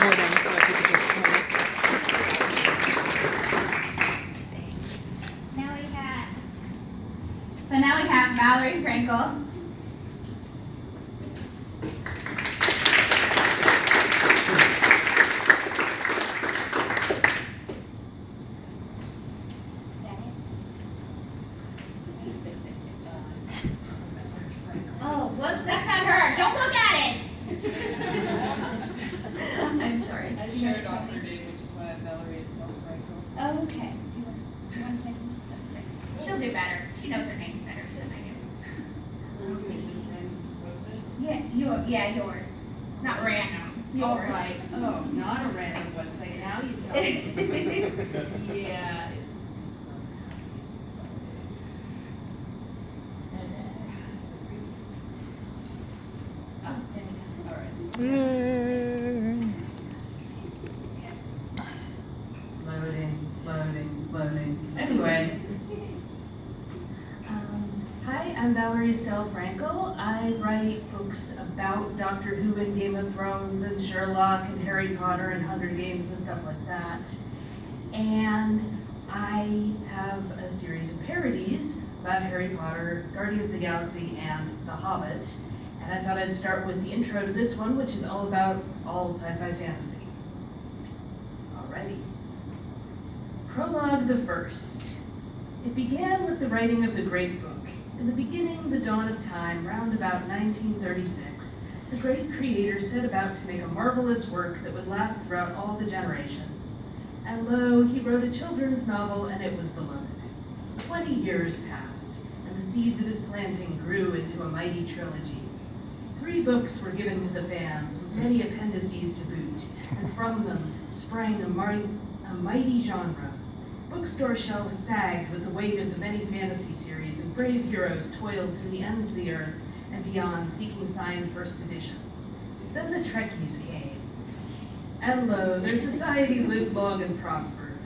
recording, so if you could just point it. Now we have Valerie Frankel. Oh, whoops, that's not her. Don't look at it. I'm sorry. I shared author name, which is why Valerie is spelled Franco. Oh, okay. Do you want to take She'll do better. She knows her name better than I do. Yours. Not random. Yours. Oh, right. Oh, not a random website. Now you tell me. Yeah, it's. Oh, there we go. All right. Loading. Anyway. Hi, I'm Valerie Frankel. I write books about Doctor Who and Game of Thrones and Sherlock and Harry Potter and Hunger Games and stuff like that. And I have a series of parodies about Harry Potter, Guardians of the Galaxy, and The Hobbit. And I thought I'd start with the intro to this one, which is all about all sci-fi fantasy. Alrighty. Prologue the First. It began with the writing of the Great Book. In the beginning, the dawn of time, round about 1936, the great creator set about to make a marvelous work that would last throughout all the generations. And lo, he wrote a children's novel, and it was beloved. 20 years passed, and the seeds of his planting grew into a mighty trilogy. 3 books were given to the fans, with many appendices to boot, and from them sprang a mighty genre. Bookstore shelves sagged with the weight of the many fantasy series, and brave heroes toiled to the ends of the earth and beyond, seeking signed first editions. Then the Trekkies came. And lo, their society lived long and prospered.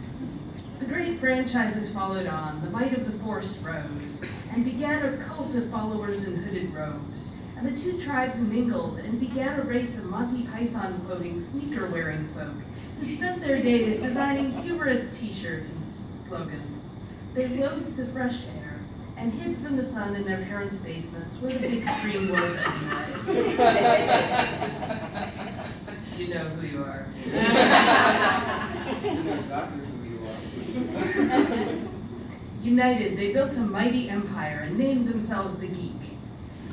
The great franchises followed on, the might of the Force rose, and began a cult of followers in hooded robes. And the 2 tribes mingled and began a race of Monty Python-quoting, sneaker-wearing folk who spent their days designing humorous t-shirts and slogans. They loathed the fresh air and hid from the sun in their parents' basements where the big screen was anyway. You know who you are. United, they built a mighty empire and named themselves the Geek.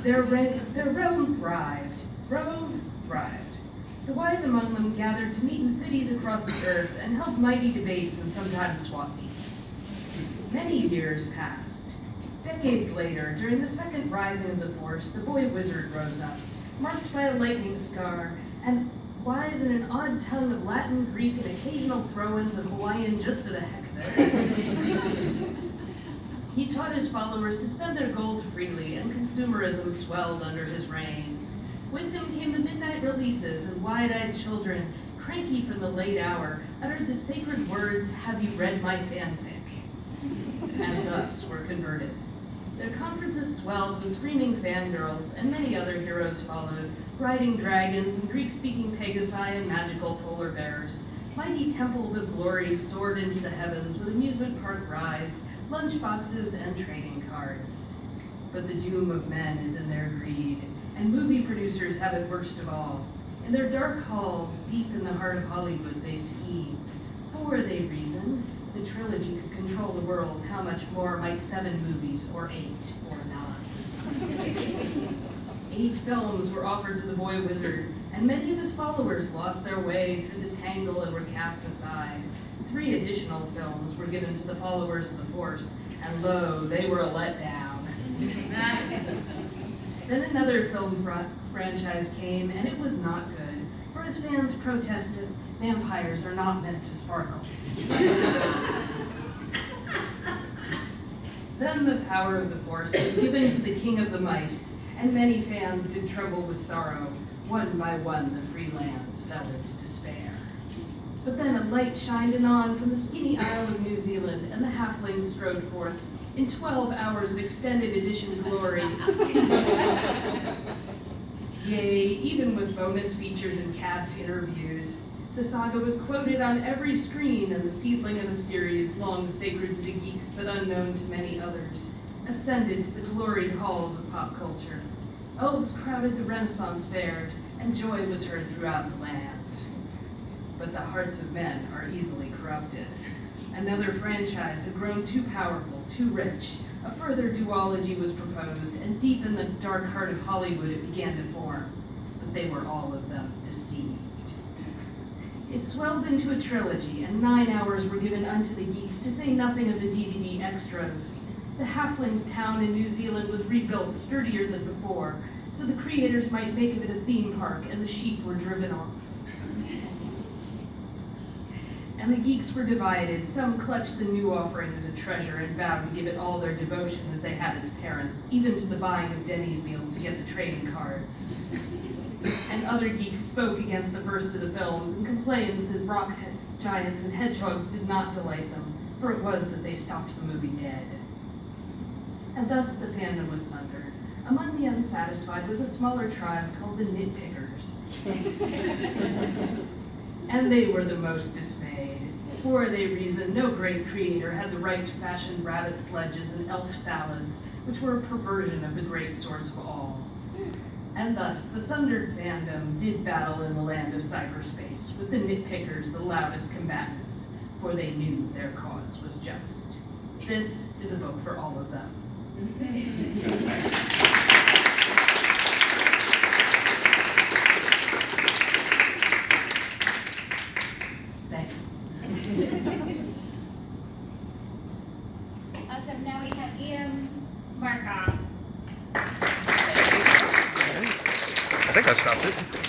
Their realm thrived. The wise among them gathered to meet in cities across the earth and held mighty debates and sometimes swap meets. Many years passed. Decades later, during the second rising of the Force, the boy wizard rose up, marked by a lightning scar, and wise in an odd tongue of Latin, Greek, and occasional throw-ins of Hawaiian just for the heck of it. He taught his followers to spend their gold freely, and consumerism swelled under his reign. With him came the midnight releases, and wide-eyed children, cranky from the late hour, uttered the sacred words, "Have you read my fanfic?" And thus were converted. Their conferences swelled with screaming fangirls, and many other heroes followed, riding dragons and Greek-speaking pegasi and magical polar bears. Mighty temples of glory soared into the heavens with amusement park rides, lunchboxes, and trading cards. But the doom of men is in their greed, and movie producers have it worst of all. In their dark halls, deep in the heart of Hollywood, they scheme. For, they reasoned, the trilogy could control the world, how much more might 7 movies, or 8, or 9? 8 films were offered to the boy wizard, and many of his followers lost their way through the tangle and were cast aside. 3 additional films were given to the followers of the Force, and lo, they were a letdown. Then another film franchise came, and it was not good, for as fans protested, vampires are not meant to sparkle. Then the power of the Force was given to the King of the Mice, and many fans did trouble with sorrow. One by one, the free lands fell into despair. But then a light shined anon from the skinny isle of New Zealand, and the halflings strode forth in 12 hours of extended edition glory. Yea, even with bonus features and cast interviews, the saga was quoted on every screen, and the seedling of a series long sacred to the geeks but unknown to many others, ascended to the gloried halls of pop culture. Elves crowded the Renaissance fairs, and joy was heard throughout the land. But the hearts of men are easily corrupted. Another franchise had grown too powerful, too rich. A further duology was proposed, and deep in the dark heart of Hollywood it began to form. But they were all of them deceived. It swelled into a trilogy, and 9 hours were given unto the geeks, to say nothing of the DVD extras. The Halflings town in New Zealand was rebuilt sturdier than before, so the creators might make of it a theme park, and the sheep were driven off. And the geeks were divided. Some clutched the new offering as a treasure and vowed to give it all their devotion as they had its parents, even to the buying of Denny's meals to get the trading cards. And other geeks spoke against the first of the films and complained that the rock giants and hedgehogs did not delight them, for it was that they stopped the movie dead. And thus the fandom was sundered. Among the unsatisfied was a smaller tribe called the Nitpickers. And they were the most dismayed. For they reasoned no great creator had the right to fashion rabbit sledges and elf salads, which were a perversion of the great source of all. And thus the sundered fandom did battle in the land of cyberspace, with the Nitpickers the loudest combatants, for they knew their cause was just. This is a book for all of them. Thanks. Awesome, now we have Ian Markov. I think I stopped it.